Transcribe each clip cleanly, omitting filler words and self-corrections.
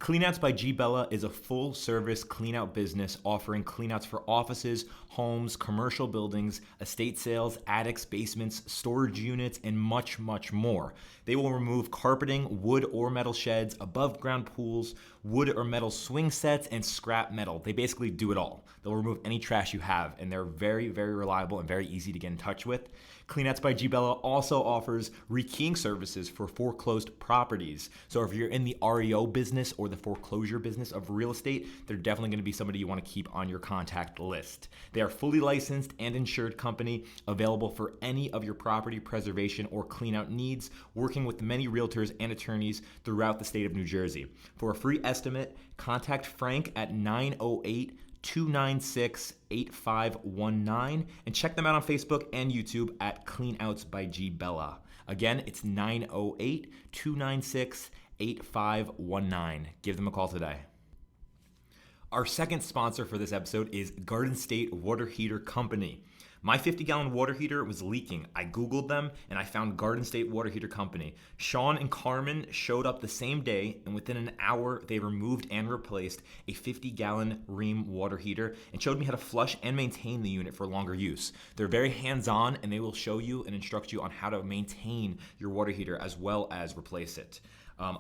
Cleanouts by G Bella is a full-service cleanout business offering cleanouts for offices, homes, commercial buildings, estate sales, attics, basements, storage units, and much, much more. They will remove carpeting, wood or metal sheds, above-ground pools, wood or metal swing sets, and scrap metal. They basically do it all. They'll remove any trash you have, and they're very, very reliable and very easy to get in touch with. Cleanouts by G Bella also offers rekeying services for foreclosed properties. So if you're in the REO business or the foreclosure business of real estate, they're definitely going to be somebody you want to keep on your contact list. They are fully licensed and insured company, available for any of your property preservation or cleanout needs, working with many realtors and attorneys throughout the state of New Jersey. For a free estimate, contact Frank at 908-296-8519 and check them out on Facebook and YouTube at Cleanouts by G Bella. Again, it's 908-296-8519. Give them a call today. Our second sponsor for this episode is Garden State Water Heater Company. My 50-gallon water heater was leaking. I Googled them and I found Garden State Water Heater Company. Sean and Carmen showed up the same day, and within an hour, they removed and replaced a 50-gallon Rheem water heater and showed me how to flush and maintain the unit for longer use. They're very hands-on, and they will show you and instruct you on how to maintain your water heater as well as replace it.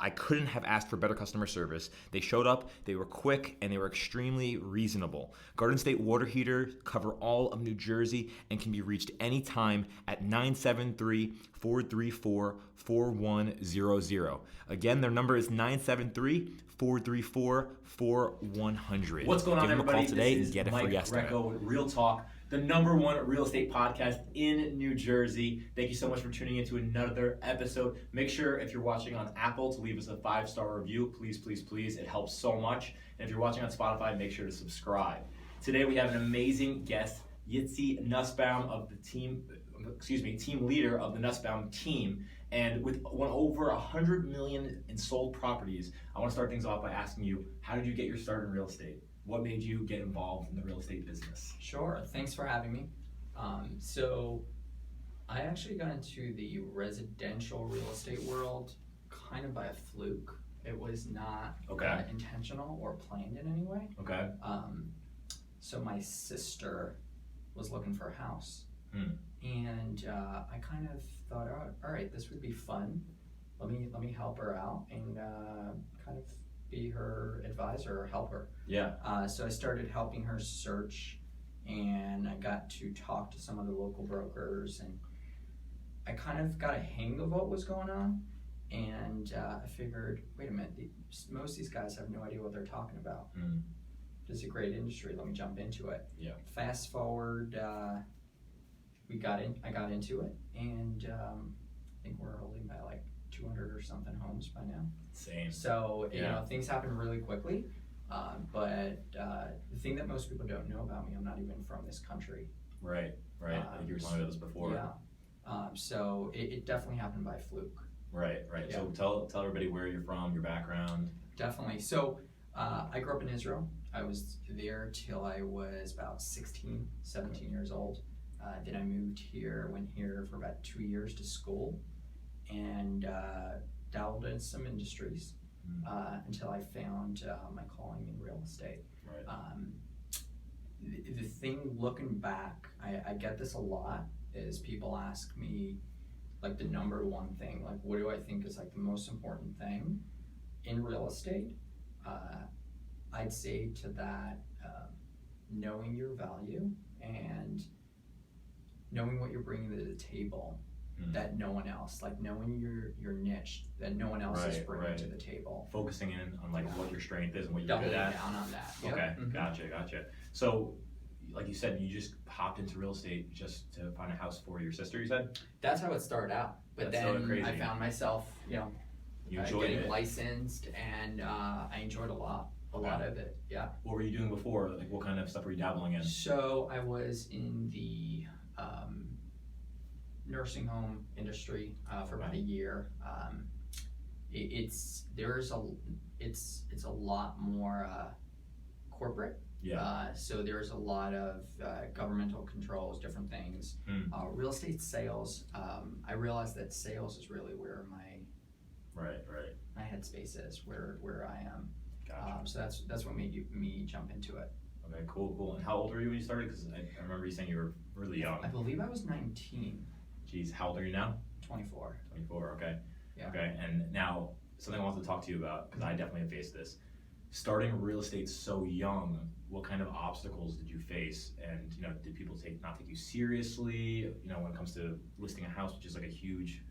I couldn't have asked for better customer service. They showed up, they were quick, and they were extremely reasonable. Garden State Water Heater cover all of New Jersey and can be reached anytime at 973-434-4100. Again, their number is 973-434-4100. What's going on, Give them everybody? a call today This and get is a free Mike estimate. Greco with Real Talk, the #1 real estate podcast in New Jersey. Thank you so much for tuning in to another episode. Make sure, if you're watching on Apple, to leave us a 5-star review. Please, please, please. It helps so much. And if you're watching on Spotify, make sure to subscribe. Today we have an amazing guest, Yitzi Nussbaum of the team leader of the Nussbaum team. And with over 100 million in sold properties, I want to start things off by asking you, how did you get your start in real estate? What made you get involved in the real estate business? Sure, thanks for having me. So I actually got into the residential real estate world kind of by a fluke. It was not intentional or planned in any way. Okay. So my sister was looking for a house. And I kind of thought, all right, this would be fun. Let me help her out and kind of be her advisor or helper. Yeah. So I started helping her search, and I got to talk to some of the local brokers, and I kind of got a hang of what was going on. And I figured, wait a minute, most of these guys have no idea what they're talking about. This is a great industry. Let me jump into it. Yeah. Fast forward, I got into it, and I think we're holding by like 200 or something homes by now. Same. So, you know, things happen really quickly. But the thing that most people don't know about me, I'm not even from this country. Right. I think you were telling me this before. Yeah. So it definitely happened by fluke. Right. Yeah. So tell everybody where you're from, your background. Definitely. So I grew up in Israel. I was there till I was about 16, 17 years old. Then I moved here, went here for about 2 years to school, and dabbled in some industries until I found my calling in real estate. Right. The thing looking back, I get this a lot, is people ask me like the #1 thing, like what do I think is like the most important thing in real estate? I'd say to that, knowing your value and knowing what you're bringing to the table that no one else, like knowing your niche that no one else is bringing to the table. Focusing in on like what your strength is and what you're Doubling good at. down on that. Okay, Yep. Gotcha. So, like you said, you just hopped into real estate just to find a house for your sister, you said? That's how it started out. But That's so then crazy. I found myself, You enjoyed getting it. licensed, and I enjoyed a lot of it. Yeah. What were you doing before? Like what kind of stuff were you dabbling in? So I was in the nursing home industry for about a year. It's a lot more corporate. Yeah. So there's a lot of governmental controls, different things. Real estate sales. I realized that sales is really where my Right. my headspace is, where I am. Gotcha. So that's what made me jump into it. Okay, cool. And how old were you when you started? Because I remember you saying you were really young. I believe I was 19. Jeez, how old are you now? 24. 24, okay. Yeah. Okay, and now something I wanted to talk to you about, because I definitely have faced this. Starting real estate so young, what kind of obstacles did you face? And, did people not take you seriously, when it comes to listing a house, which is like a huge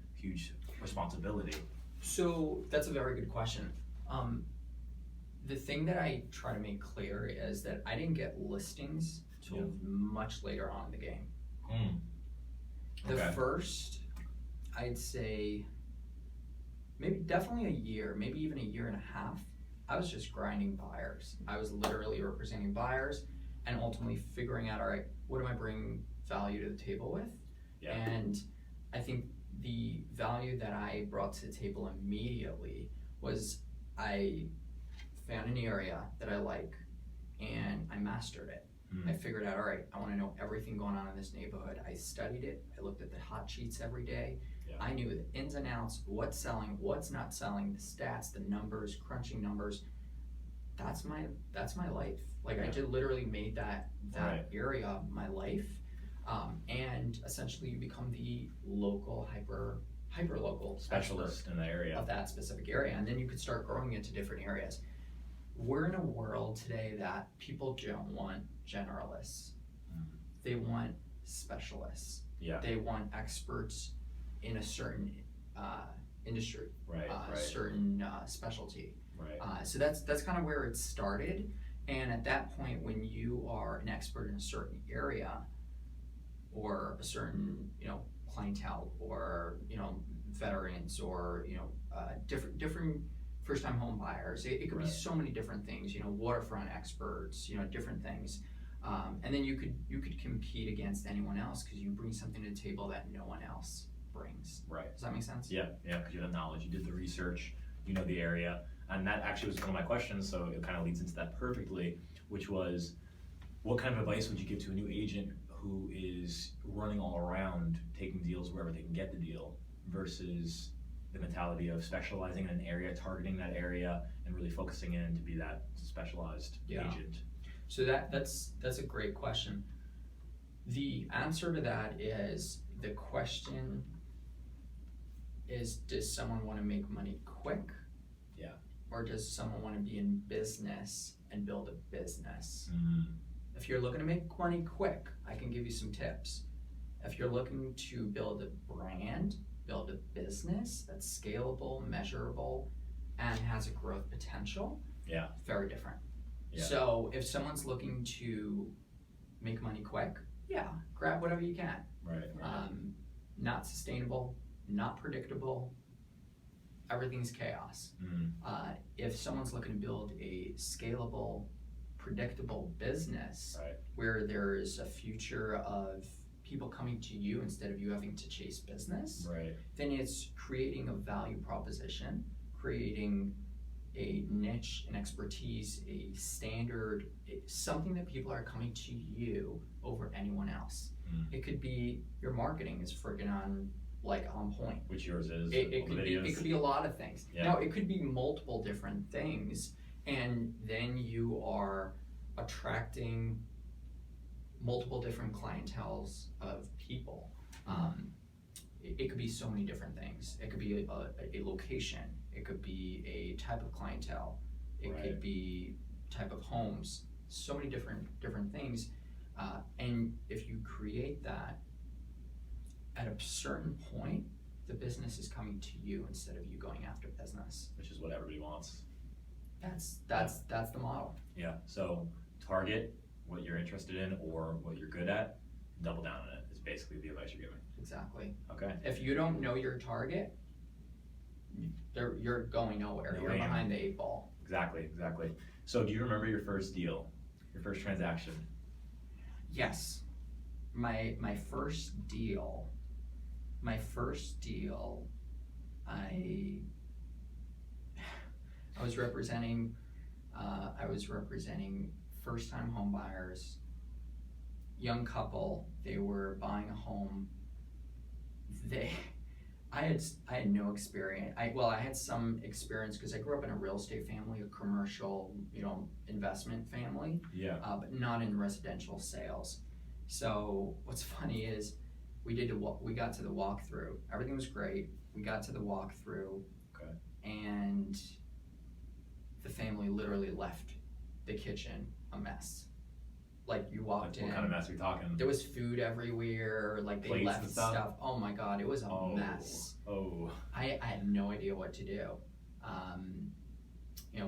responsibility? So that's a very good question. The thing that I try to make clear is that I didn't get listings till much later on in the game. The first, I'd say, definitely a year, maybe even a year and a half, I was just grinding buyers. I was literally representing buyers and ultimately figuring out, all right, what am I bringing value to the table with? Yeah. And I think the value that I brought to the table immediately was I found an area that I like and I mastered it. I figured out, all right, I want to know everything going on in this neighborhood. I studied it. I looked at the hot sheets every day. Yeah. I knew the ins and outs, what's selling, what's not selling, the stats, the numbers, crunching numbers. That's my life. Like I just literally made that Right. area my life. And essentially you become the local hyper local Specialist in the area. of that specific area. And then you could start growing into different areas. We're in a world today that people don't want generalists. They want specialists. Yeah. They want experts in a certain industry, Right. certain specialty. Right. So that's kind of where it started. And at that point, when you are an expert in a certain area, or a certain clientele, or veterans, or different first-time home buyers, it could be so many different things. Waterfront experts, different things. And then you could compete against anyone else because you bring something to the table that no one else brings. Right. Does that make sense? Yeah, because you have knowledge, you did the research, you know the area, and that actually was one of my questions, so it kind of leads into that perfectly, which was, what kind of advice would you give to a new agent who is running all around, taking deals wherever they can get the deal, versus the mentality of specializing in an area, targeting that area, and really focusing in to be that specialized agent? So that's a great question. The answer to that is, the question is, does someone want to make money quick? Yeah. Or does someone want to be in business and build a business? Mm-hmm. If you're looking to make money quick, I can give you some tips. If you're looking to build a brand, build a business that's scalable, measurable, and has a growth potential, very different. Yeah. So if someone's looking to make money quick, grab whatever you can. Right. Not sustainable, not predictable, everything's chaos. If someone's looking to build a scalable, predictable business where there is a future of people coming to you instead of you having to chase business, then it's creating a value proposition, creating a niche, an expertise, a standard, something that people are coming to you over anyone else. It could be your marketing is friggin' on point. Which yours is. It could be a lot of things. Yeah. Now it could be multiple different things, and then you are attracting multiple different clienteles of people. It could be so many different things. It could be a location. It could be a type of clientele. It could be type of homes. So many different things. And if you create that, at a certain point, the business is coming to you instead of you going after business. Which is what everybody wants. That's the model. Yeah. So target what you're interested in or what you're good at, double down on it is basically the advice you're giving. Exactly. Okay. If you don't know your target, you're going nowhere. You're behind the 8 ball. Exactly. So do you remember your first deal, your first transaction? Yes. My first deal, I was representing first-time home buyers, young couple. They were buying a home. I had no experience. I had some experience because I grew up in a real estate family, a commercial, investment family, Yeah. but not in residential sales. So what's funny is we got to the walkthrough. Everything was great. We got to the walkthrough, Okay. and the family literally left the kitchen a mess. Like you walked in. What kind of mess are we talking? There was food everywhere. Like they Plates left and stuff? Oh my God, it was a mess. Oh. I had no idea what to do.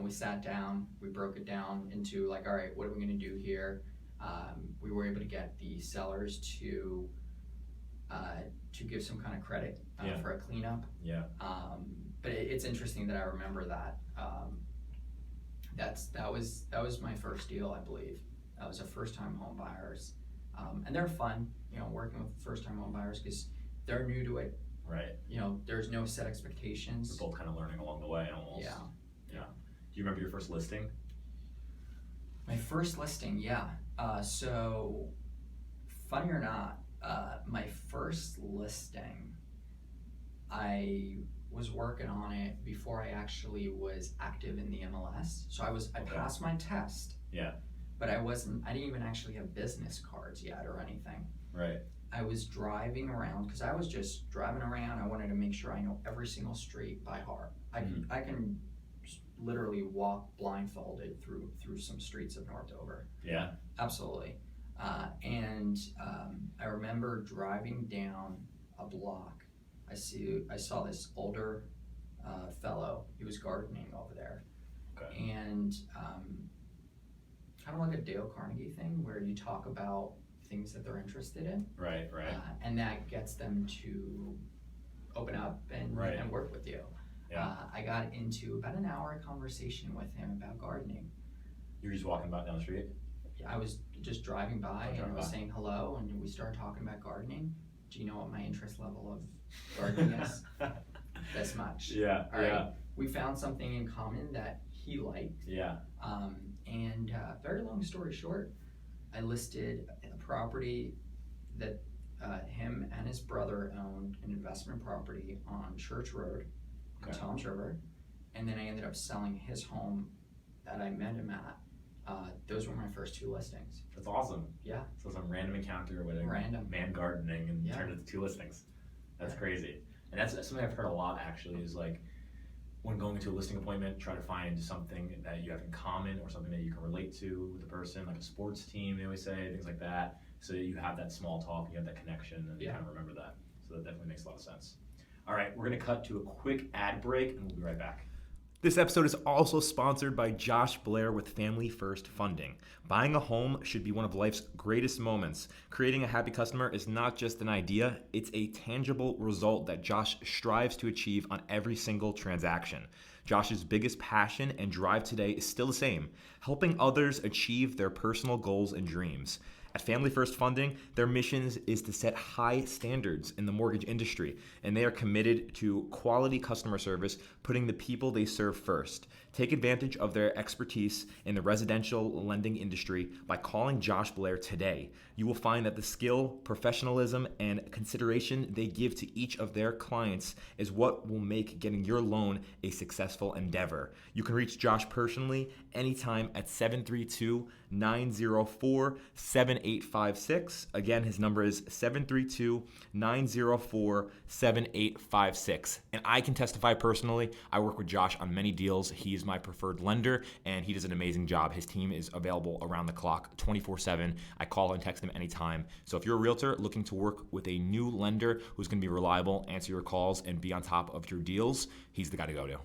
We sat down, we broke it down into like, all right, what are we gonna do here? We were able to get the sellers to give some kind of credit for a cleanup. Yeah. But it's interesting that I remember that. That was my first deal, I believe. That was a first-time home buyers, and they're fun, working with first-time home buyers because they're new to it. Right. There's no set expectations. We're both kind of learning along the way, almost. Yeah. Do you remember your first listing? My first listing, yeah. So, funny or not, my first listing, I was working on it before I actually was active in the MLS. So I passed my test. Yeah. But I didn't even actually have business cards yet or anything. Right. I was driving around because I was just driving around. I wanted to make sure I know every single street by heart. I can literally walk blindfolded through some streets of North Dover. Yeah. Absolutely. And I remember driving down a block. I saw this older fellow. He was gardening over there. Okay. And kind of like a Dale Carnegie thing where you talk about things that they're interested in. Right. And that gets them to open up and work with you. Yeah. I got into about an hour conversation with him about gardening. You were just walking about down the street? I was just driving by and I was saying hello, and we started talking about gardening. Do you know what my interest level of gardening is? This much. Yeah. All right. We found something in common that he liked. Yeah. And very long story short, I listed a property that him and his brother owned, an investment property on Church Road in Toms River, and then I ended up selling his home that I met him at. Those were my first two listings. That's awesome. Yeah. So some random encounter with a Random man gardening and turned into two listings. That's crazy. And that's something I've heard a lot actually, is like when going to a listing appointment, try to find something that you have in common or something that you can relate to with the person, like a sports team, they always say, things like that. So that you have that small talk, you have that connection, and you kind of remember that. So that definitely makes a lot of sense. All right, we're going to cut to a quick ad break, and we'll be right back. This episode is also sponsored by Josh Blair with Family First Funding. Buying a home should be one of life's greatest moments. Creating a happy customer is not just an idea, it's a tangible result that Josh strives to achieve on every single transaction. Josh's biggest passion and drive today is still the same, helping others achieve their personal goals and dreams. At Family First Funding, their mission is to set high standards in the mortgage industry, and they are committed to quality customer service, putting the people they serve first. Take advantage of their expertise in the residential lending industry by calling Josh Blair today. You will find that the skill, professionalism, and consideration they give to each of their clients is what will make getting your loan a successful endeavor. You can reach Josh personally anytime at 732-904-7856. Again, his number is 732-904-7856. And I can testify personally, I work with Josh on many deals. He is my preferred lender, and he does an amazing job. His team is available around the clock, 24/7. I call and text him anytime. So if you're a realtor looking to work with a new lender who's going to be reliable, answer your calls, and be on top of your deals, he's the guy to go to.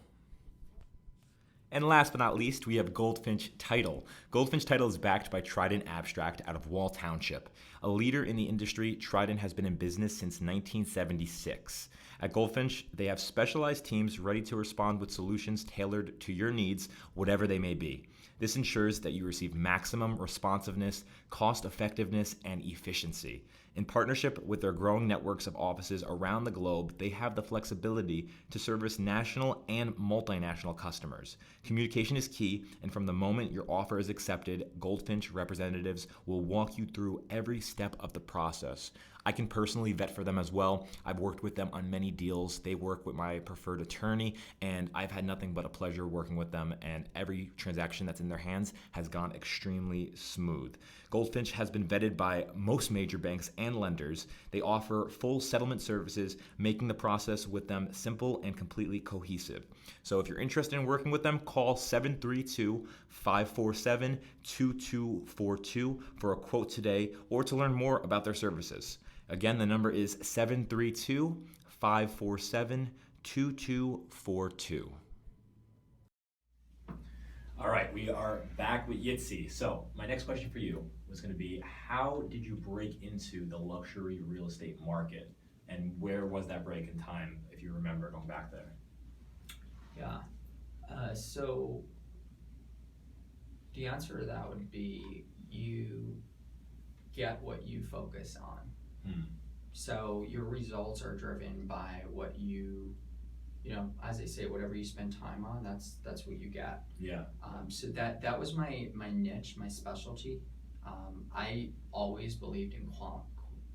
And last but not least, we have Goldfinch Title. Goldfinch Title is backed by Trident Abstract out of Wall Township. A leader in the industry, Trident has been in business since 1976. At Goldfinch, they have specialized teams ready to respond with solutions tailored to your needs, whatever they may be. This ensures that you receive maximum responsiveness, cost effectiveness, and efficiency. In partnership with their growing networks of offices around the globe, they have the flexibility to service national and multinational customers. Communication is key, and from the moment your offer is accepted, Goldfinch representatives will walk you through every step of the process. I can personally vet for them as well. I've worked with them on many deals. They work with my preferred attorney, and I've had nothing but a pleasure working with them, and every transaction that's in their hands has gone extremely smooth. Goldfinch has been vetted by most major banks and lenders. They offer full settlement services, making the process with them simple and completely cohesive. So if you're interested in working with them, call 732-547-2242 for a quote today or to learn more about their services. Again, the number is 732-547-2242. All right, we are back with Yitzi. So my next question for you was going to be, how did you break into the luxury real estate market, and where was that break in time, if you remember going back there? Yeah. So the answer to that would be you get what you focus on. So your results are driven by what you know, as they say, whatever you spend time on, that's what you get. Yeah. So that was my niche, my specialty. I always believed in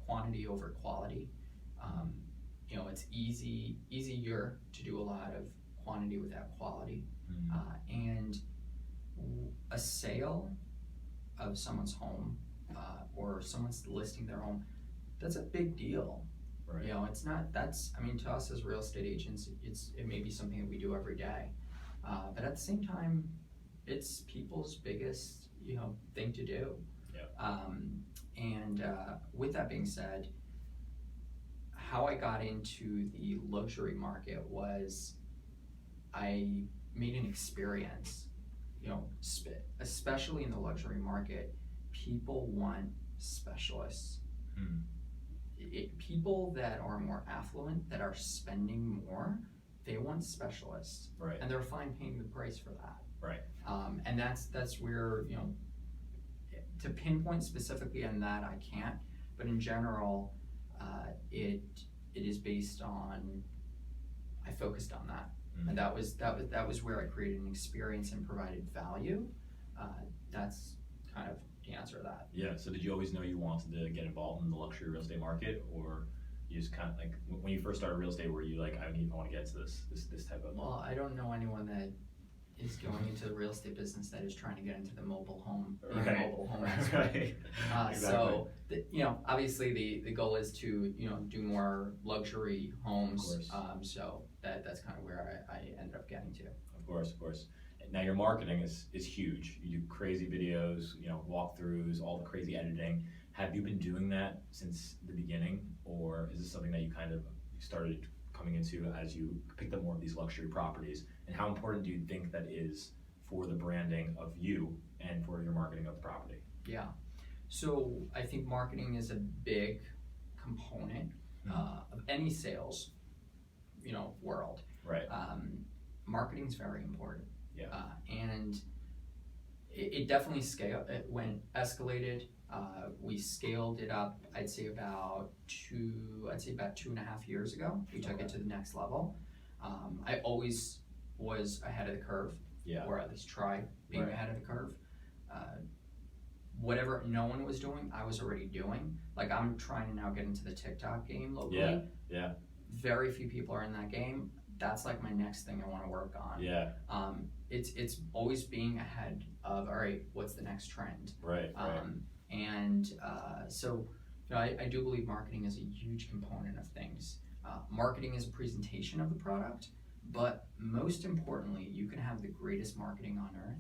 quantity over quality. You know, it's easier to do a lot of quantity without quality. And a sale of someone's home or someone's listing their home, that's a big deal. Right. You know, it's not, I mean, to us as real estate agents, it may be something that we do every day. But at the same time, it's people's biggest, you know, thing to do. Yeah. And with that being said, how I got into the luxury market was I made an experience. You know, especially in the luxury market, people want specialists. People that are more affluent, that are spending more, they want specialists. Right. And they're fine paying the price for that. Right. And that's where, you know, to pinpoint specifically on that, I can't, but in general, it is based on, I focused on that. And that was where I created an experience and provided value. That's kind of the answer to that. Yeah. So did you always know you wanted to get involved in the luxury real estate market, or you just kind of like when you first started real estate, were you like, I want to get to this type of? Well, I don't know anyone that is going into the real estate business that is trying to get into the mobile home, mobile home aspect. Right. Exactly. So, you know, obviously the goal is to, you know, do more luxury homes. Of course. So that's kind of where I ended up getting to. Of course. Now your marketing is huge. You do crazy videos, you know, walkthroughs, all the crazy editing. Have you been doing that since the beginning, or is this something that you kind of started coming into as you picked up more of these luxury properties? And how important do you think that is for the branding of you and for your marketing of the property? Yeah. So I think marketing is a big component of any sales, you know, world. Right. Marketing is very important. Yeah. And it definitely escalated. We scaled it up, I'd say about 2.5 years ago. We took it to the next level. I always was ahead of the curve, or at least tried being ahead of the curve. Whatever no one was doing, I was already doing. Like, I'm trying to now get into the TikTok game locally. Yeah. Very few people are in that game. That's like my next thing I want to work on. Yeah. It's always being ahead of, all right, what's the next trend? Right. So, you know, I do believe marketing is a huge component of things. Marketing is a presentation of the product, but most importantly, you can have the greatest marketing on earth.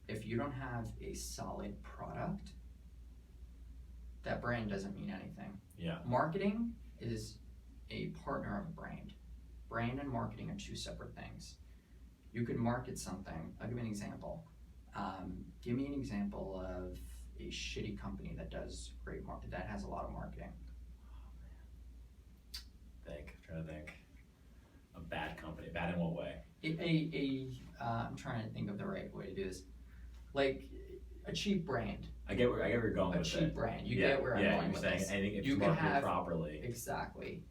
If you don't have a solid product, that brand doesn't mean anything. Yeah. Marketing is a partner of a brand. Brand and marketing are two separate things. You could market something. I'll give you an example. Give me an example of a shitty company that does great that has a lot of marketing. I'm trying to think. A bad company. Bad in what way? I'm trying to think of the right way to do this. Like a cheap brand. I get where you're going with it. A cheap brand. You get where I'm going with this. Anything if it's marketed properly. Exactly.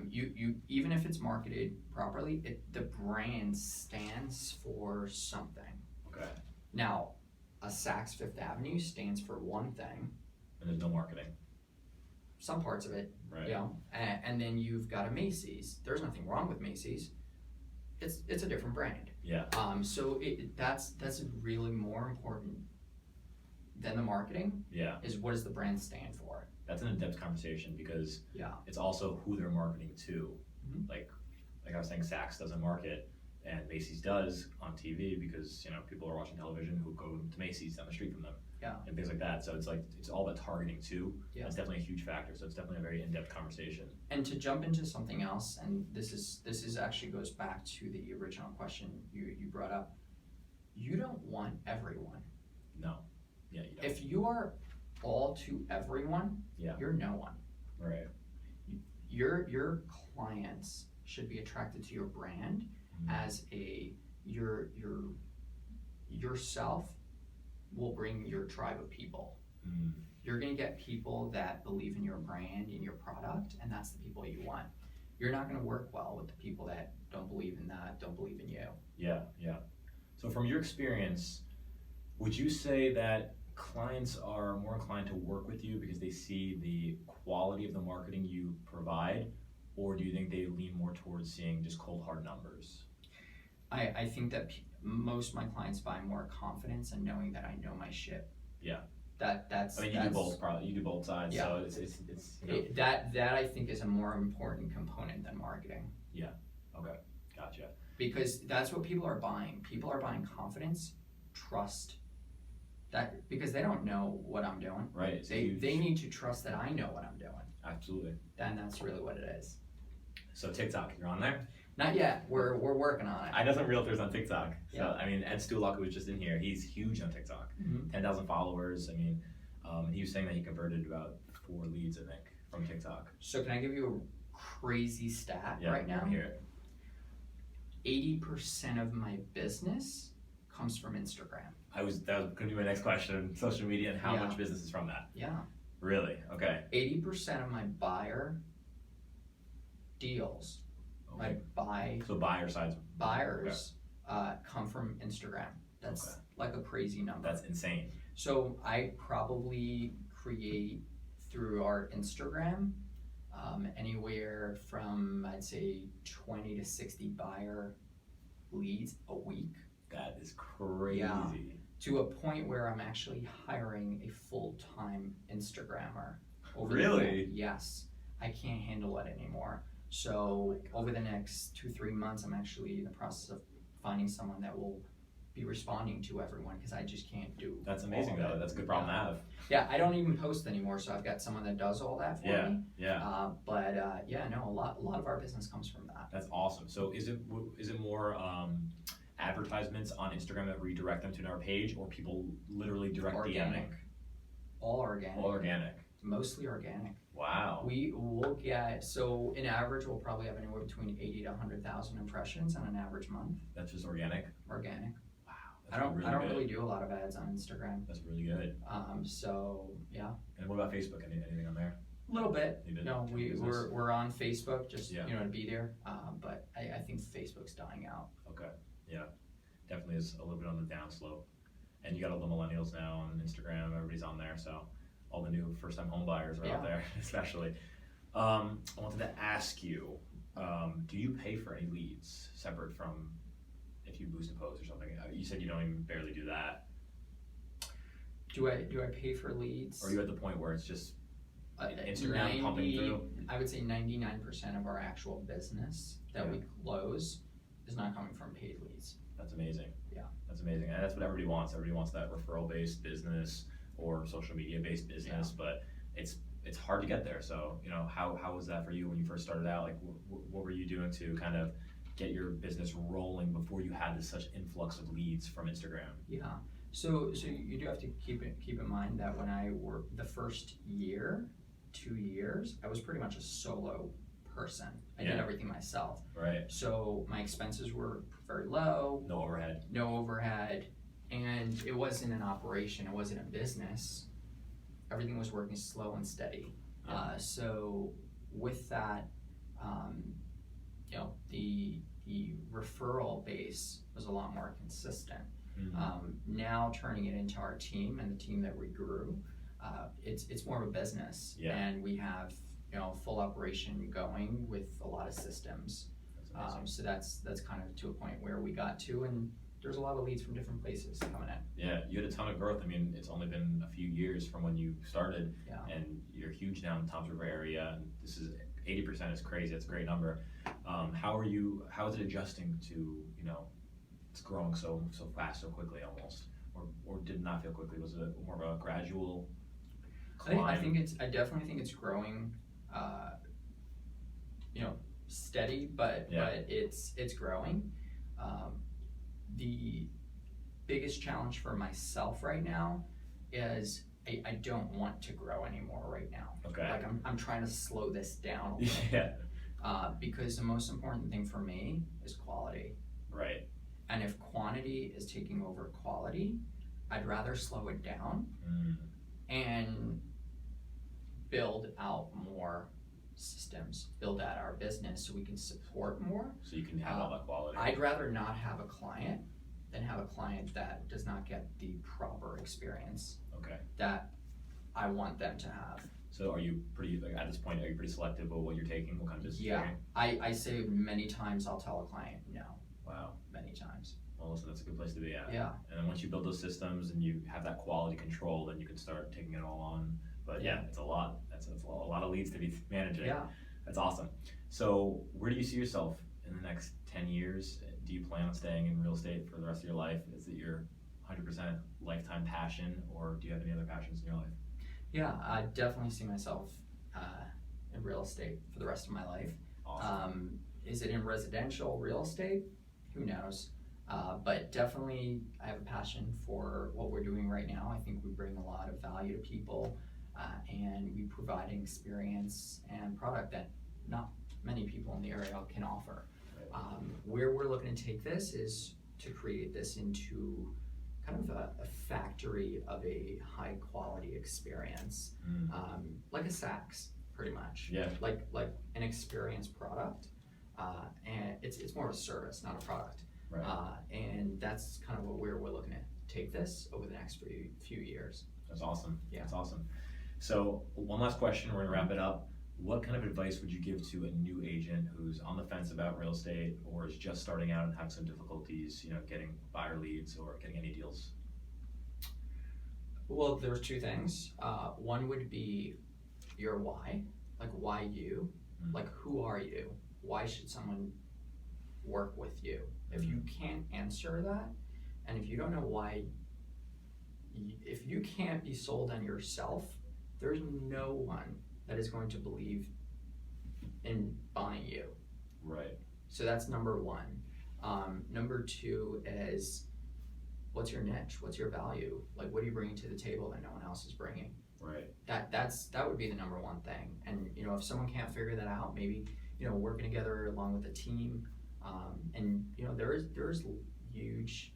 You even if it's marketed properly, the brand stands for something. Okay. Now, a Saks Fifth Avenue stands for one thing. And there's no marketing. some parts of it, Right. you know, and then you've got a Macy's. There's nothing wrong with Macy's. It's a different brand. Yeah. So that's really more important than the marketing. Yeah. Is what does the brand stand for? That's an in-depth conversation because Yeah. it's also who they're marketing to. Mhm. Like I was saying, Saks doesn't market, and Macy's does on TV because people are watching television who go to Macy's down the street from them. Yeah. And things like that. So it's all about targeting too. Yeah. That's definitely a huge factor. So it's definitely a very in-depth conversation. And to jump into something else, and this is actually goes back to the original question you brought up. You don't want everyone. No. Yeah. You don't. If you are all to everyone, Yeah. you're no one. Right. Your clients should be attracted to your brand as yourself will bring your tribe of people. You're gonna get people that believe in your brand and your product, and that's the people you want. You're not gonna work well with the people that don't believe in that, don't believe in you. Yeah. So from your experience, would you say that clients are more inclined to work with you because they see the quality of the marketing you provide, or do you think they lean more towards seeing just cold hard numbers? I think that most of my clients buy more confidence and knowing that I know my shit. Yeah. That's. I mean, you do both. Probably you do both sides. Yeah. So it's that I think is a more important component than marketing. Yeah. Okay. Gotcha. Because that's what people are buying. People are buying confidence, trust. That because they don't know what I'm doing. Right. They need to trust that I know what I'm doing. Absolutely. And that's really what it is. So TikTok, you're on there? Not yet. We're working on it. I know some realtors on TikTok. So Yeah. I mean, Ed Stulak, who was just in here, he's huge on TikTok. 10,000 followers. I mean, he was saying that he converted about 4 leads, I think, from TikTok. So can I give you a crazy stat right now? Yeah, hear it. 80% of my business comes from Instagram. That was going to be my next question. Social media and how Yeah. much business is from that? Yeah. Really? Okay. 80% of my buyer deals, Okay. So buyer sides. buyers come from Instagram. That's like a crazy number. That's insane. So I probably create through our Instagram anywhere from I'd say 20 to 60 buyer leads a week. That is crazy. Yeah. To a point where I'm actually hiring a full-time Instagrammer. Really? Yes. I can't handle it anymore. So over the next 2-3 months, I'm actually in the process of finding someone that will be responding to everyone because I just can't do. That's amazing though. That's a good problem to have. Yeah, I don't even post anymore, so I've got someone that does all that for me. Yeah. A lot of our business comes from that. That's awesome. So is it more advertisements on Instagram that redirect them to our page, or people literally direct Organic. DMing? All organic. All organic. Mostly organic. Wow. We will get, so in average, we'll probably have anywhere between 80 to 100,000 impressions on an average month. That's just organic? Organic. Wow. I don't really do a lot of ads on Instagram. That's really good. So yeah. And what about Facebook? Anything on there? A little bit. You did No, business? we're on Facebook, just Yeah. to be there. But I think Facebook's dying out. Okay. Yeah. Definitely is a little bit on the downslope. And you got all the millennials now on Instagram. Everybody's on there, so all the new first-time home buyers are out there, especially. I wanted to ask you, do you pay for any leads separate from if you boost a post or something? You said you don't even barely do that. Do I pay for leads? Or are you at the point where it's just Instagram pumping through? I would say 99% of our actual business that we close is not coming from paid leads. That's amazing. Yeah. That's amazing. And that's what everybody wants. Everybody wants that referral-based business or social media-based business, but it's hard to get there. So, how was that for you when you first started out? Like, what were you doing to kind of get your business rolling before you had this such influx of leads from Instagram? Yeah. So you do have to keep in mind that when I worked the first 2 years, I was pretty much a solo person. I did everything myself. Right. So my expenses were very low. No overhead. And it wasn't an operation, it wasn't a business. Everything was working slow and steady. Yeah. So with that, the referral base was a lot more consistent. Mm-hmm. Now turning it into our team and the team that we grew, it's more of a business, Yeah. and we have full operation going with a lot of systems. That's amazing. So that's kind of to a point where we got to, and there's a lot of leads from different places coming in. Yeah, you had a ton of growth. I mean, it's only been a few years from when you started, Yeah. and you're huge now in the Toms River area. And this is 80% is crazy. It's a great number. How is it adjusting to it's growing so fast, so quickly almost, or did it not feel quickly? Was it more of a gradual climb? I definitely think it's growing, steady, but it's growing. The biggest challenge for myself right now is I don't want to grow anymore right now. Okay. Like I'm trying to slow this down a little Yeah. because the most important thing for me is quality. Right. And if quantity is taking over quality, I'd rather slow it down and build out more systems, build out our business so we can support more. So you can have all that quality. I'd rather not have a client than have a client that does not get the proper experience Okay. that I want them to have. So are you pretty, at this point, are you pretty selective of what you're taking? What kind of business you're Yeah, taking? I say many times I'll tell a client no. Wow. Many times. Well, listen, that's a good place to be at. Yeah. And then once you build those systems and you have that quality control, then you can start taking it all on. But yeah, it's a lot. That's a lot of leads to be managing. Yeah. That's awesome. So where do you see yourself in the next 10 years? Do you plan on staying in real estate for the rest of your life? Is it your 100% lifetime passion, or do you have any other passions in your life? Yeah, I definitely see myself in real estate for the rest of my life. Awesome. Is it in residential real estate? Who knows? But definitely I have a passion for what we're doing right now. I think we bring a lot of value to people, and we provide an experience and product that not many people in the area can offer. Where we're looking to take this is to create this into kind of a factory of a high quality experience, like a Saks, pretty much. Yeah. Like an experience product, and it's more of a service, not a product. Right. And that's kind of where we're looking to take this over the next few years. That's awesome. Yeah. That's awesome. So one last question, we're gonna wrap it up. What kind of advice would you give to a new agent who's on the fence about real estate or is just starting out and have some difficulties, getting buyer leads or getting any deals? Well, there's two things. One would be your why, like why you, like who are you? Why should someone work with you? If you can't answer that, and if you don't know why, if you can't be sold on yourself, there's no one that is going to believe in buying you. Right. So that's number one. Number two is, what's your niche? What's your value? Like, what are you bringing to the table that no one else is bringing? Right. That would be the number one thing. And if someone can't figure that out, maybe working together along with a team, and there's huge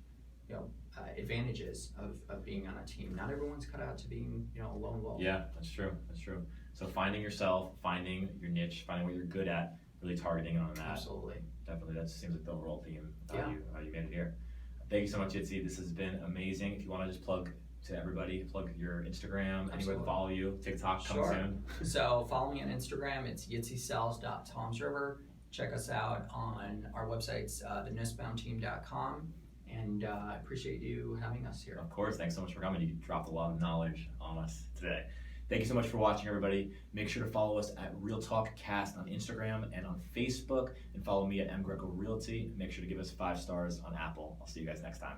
advantages of being on a team. Not everyone's cut out to being a lone wolf. Yeah, that's true. That's true. So finding yourself, finding your niche, finding what you're good at, really targeting on that. Absolutely. Definitely, that seems like the overall theme of Yeah. how you made it here. Thank you so much, Yitzi. This has been amazing. If you want to just plug to everybody, plug your Instagram, anywhere to follow you, TikTok coming soon. So follow me on Instagram. It's yitzisells.tomsriver. Check us out on our websites, thenussbaumteam.com. And I appreciate you having us here. Of course, thanks so much for coming. You dropped a lot of knowledge on us today. Thank you so much for watching, everybody. Make sure to follow us at Real Talk Cast on Instagram and on Facebook, and follow me at mgreco Realty. Make sure to give us 5 stars on Apple. I'll see you guys next time.